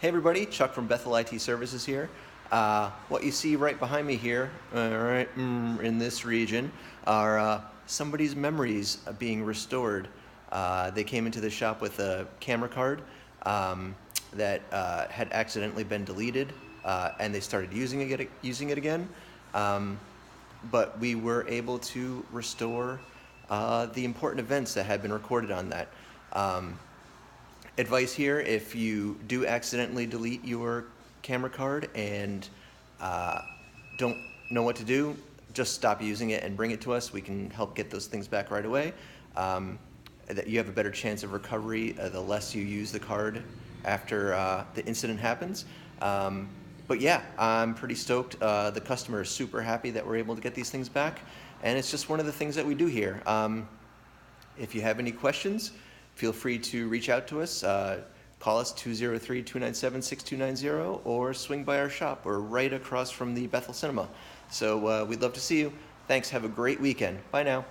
Hey everybody, Chuck from Bethel IT Services here. What you see right behind me here, in this region, are somebody's memories being restored. They came into the shop with a camera card that had accidentally been deleted, and they started using it again. But we were able to restore the important events that had been recorded on that. Advice here: if you do accidentally delete your camera card and don't know what to do, just stop using it and bring it to us. We can help get those things back right away. That you have a better chance of recovery the less you use the card after the incident happens. But yeah, I'm pretty stoked. The customer is super happy that we're able to get these things back, and it's just one of the things that we do here. If you have any questions, feel free to reach out to us. Call us 203-297-6290 or swing by our shop. We're right across from the Bethel Cinema. So we'd love to see you. Thanks. Have a great weekend. Bye now.